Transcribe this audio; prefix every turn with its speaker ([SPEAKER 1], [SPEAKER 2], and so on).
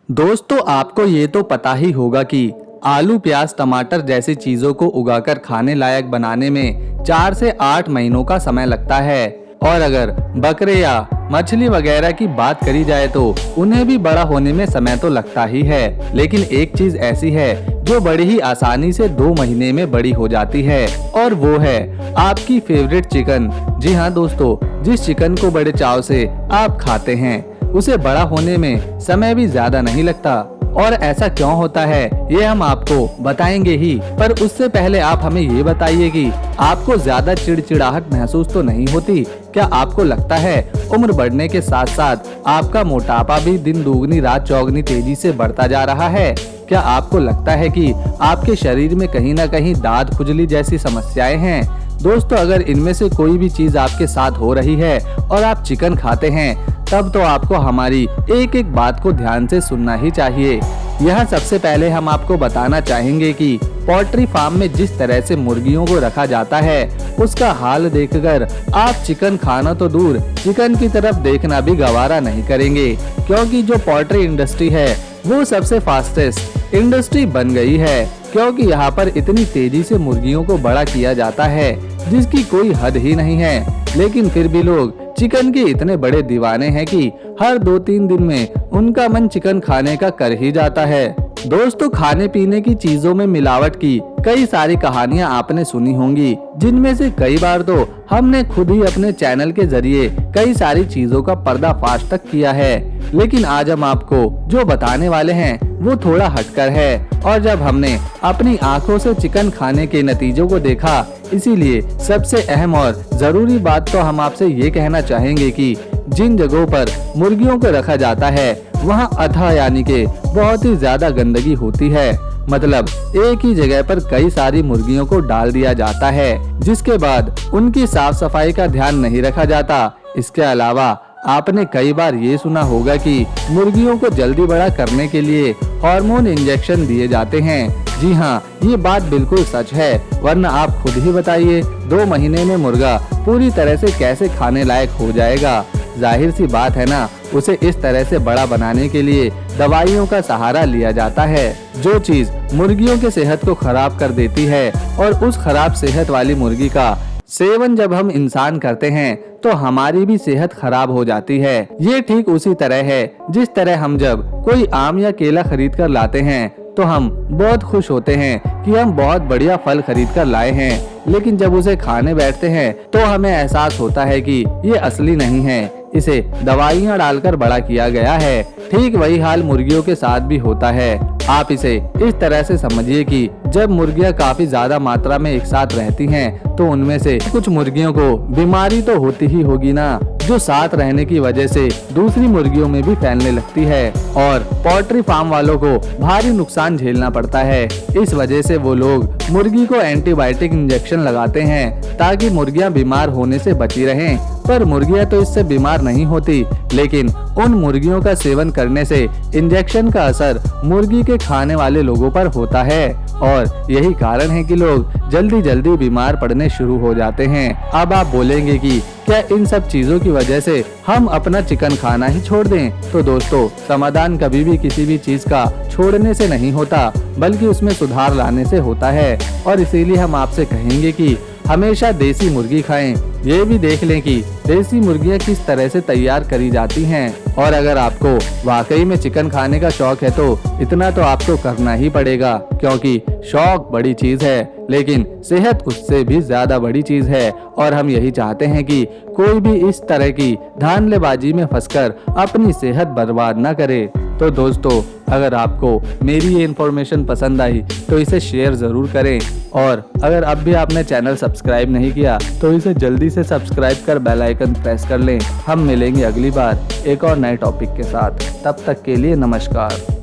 [SPEAKER 1] दोस्तों, आपको ये तो पता ही होगा कि आलू, प्याज, टमाटर जैसी चीजों को उगाकर खाने लायक बनाने में 4 से 8 महीनों का समय लगता है। और अगर बकरे या मछली वगैरह की बात करी जाए तो उन्हें भी बड़ा होने में समय तो लगता ही है। लेकिन एक चीज ऐसी है जो बड़ी ही आसानी से 2 महीने में बड़ी हो जाती है, और वो है आपकी फेवरेट चिकन। जी हाँ दोस्तों, जिस चिकन को बड़े चाव से आप खाते हैं उसे बड़ा होने में समय भी ज्यादा नहीं लगता। और ऐसा क्यों होता है ये हम आपको बताएंगे ही, पर उससे पहले आप हमें ये बताइए कि आपको ज्यादा चिड़चिड़ाहट महसूस तो नहीं होती? क्या आपको लगता है उम्र बढ़ने के साथ साथ आपका मोटापा भी दिन दुगनी रात चौगनी तेजी से बढ़ता जा रहा है? क्या आपको लगता है कि आपके शरीर में कहीं ना कहीं दाद खुजली जैसी समस्याएं हैं? दोस्तों, अगर इनमें से कोई भी चीज आपके साथ हो रही है और आप चिकन खाते हैं, तब तो आपको हमारी एक एक बात को ध्यान से सुनना ही चाहिए। यहाँ सबसे पहले हम आपको बताना चाहेंगे कि पोल्ट्री फार्म में जिस तरह से मुर्गियों को रखा जाता है, उसका हाल देखकर आप चिकन खाना तो दूर, चिकन की तरफ देखना भी गवारा नहीं करेंगे। क्योंकि जो पोल्ट्री इंडस्ट्री है वो सबसे फास्टेस्ट इंडस्ट्री बन गई है, क्योंकि यहाँ पर इतनी तेजी से मुर्गियों को बड़ा किया जाता है जिसकी कोई हद ही नहीं है। लेकिन फिर भी लोग चिकन के इतने बड़े दीवाने हैं कि हर 2-3 दिन में उनका मन चिकन खाने का कर ही जाता है। दोस्तों, खाने पीने की चीजों में मिलावट की कई सारी कहानियां आपने सुनी होंगी, जिनमें से कई बार तो हमने खुद ही अपने चैनल के जरिए कई सारी चीजों का पर्दाफाश तक किया है। लेकिन आज हम आपको जो बताने वाले हैं वो थोड़ा हटकर है, और जब हमने अपनी आंखों से चिकन खाने के नतीजों को देखा, इसीलिए सबसे अहम और जरूरी बात तो हम आपसे ये कहना चाहेंगे कि जिन जगहों पर मुर्गियों को रखा जाता है वहाँ अथाह यानी के बहुत ही ज्यादा गंदगी होती है। मतलब एक ही जगह पर कई सारी मुर्गियों को डाल दिया जाता है, जिसके बाद उनकी साफ सफाई का ध्यान नहीं रखा जाता। इसके अलावा आपने कई बार ये सुना होगा कि मुर्गियों को जल्दी बड़ा करने के लिए हार्मोन इंजेक्शन दिए जाते हैं। जी हाँ, ये बात बिल्कुल सच है, वरना आप खुद ही बताइए 2 महीने में मुर्गा पूरी तरह से कैसे खाने लायक हो जाएगा? जाहिर सी बात है ना, उसे इस तरह से बड़ा बनाने के लिए दवाइयों का सहारा लिया जाता है, जो चीज मुर्गियों के सेहत को खराब कर देती है। और उस खराब सेहत वाली मुर्गी का सेवन जब हम इंसान करते हैं तो हमारी भी सेहत खराब हो जाती है। ये ठीक उसी तरह है जिस तरह हम जब कोई आम या केला खरीद कर लाते हैं तो हम बहुत खुश होते हैं कि हम बहुत बढ़िया फल खरीद कर लाए हैं, लेकिन जब उसे खाने बैठते हैं तो हमें एहसास होता है कि ये असली नहीं है, इसे दवाइयाँ डालकर बड़ा किया गया है। ठीक वही हाल मुर्गियों के साथ भी होता है। आप इसे इस तरह से समझिए कि जब मुर्गियां काफी ज्यादा मात्रा में एक साथ रहती हैं, तो उनमें से कुछ मुर्गियों को बीमारी तो होती ही होगी ना, जो साथ रहने की वजह से दूसरी मुर्गियों में भी फैलने लगती है, और पोल्ट्री फार्म वालों को भारी नुकसान झेलना पड़ता है। इस वजह से वो लोग मुर्गी को एंटीबायोटिक इंजेक्शन लगाते हैं ताकि मुर्गियां बीमार होने से बची रहें। पर मुर्गियां तो इससे बीमार नहीं होती, लेकिन उन मुर्गियों का सेवन करने से इंजेक्शन का असर मुर्गी के खाने वाले लोगों पर होता है, और यही कारण है कि लोग जल्दी जल्दी बीमार पड़ने शुरू हो जाते हैं। अब आप बोलेंगे कि क्या इन सब चीजों की वजह से हम अपना चिकन खाना ही छोड़ दें? तो दोस्तों, समाधान कभी भी किसी भी चीज का छोड़ने से नहीं होता, बल्कि उसमें सुधार लाने से होता है। और इसीलिए हम आपसे कहेंगे कि हमेशा देसी मुर्गी खाएं। ये भी देख लें कि देसी मुर्गियां किस तरह से तैयार करी जाती हैं। और अगर आपको वाकई में चिकन खाने का शौक है तो इतना तो आपको करना ही पड़ेगा, क्योंकि शौक बड़ी चीज है लेकिन सेहत उससे भी ज्यादा बड़ी चीज है। और हम यही चाहते हैं कि कोई भी इस तरह की धांधलेबाजी में फंसकर अपनी सेहत बर्बाद न करे। तो दोस्तों, अगर आपको मेरी ये इन्फॉर्मेशन पसंद आई तो इसे शेयर ज़रूर करें, और अगर अब भी आपने चैनल सब्सक्राइब नहीं किया तो इसे जल्दी से सब्सक्राइब कर बेल आइकन प्रेस कर लें। हम मिलेंगे अगली बार एक और नए टॉपिक के साथ, तब तक के लिए नमस्कार।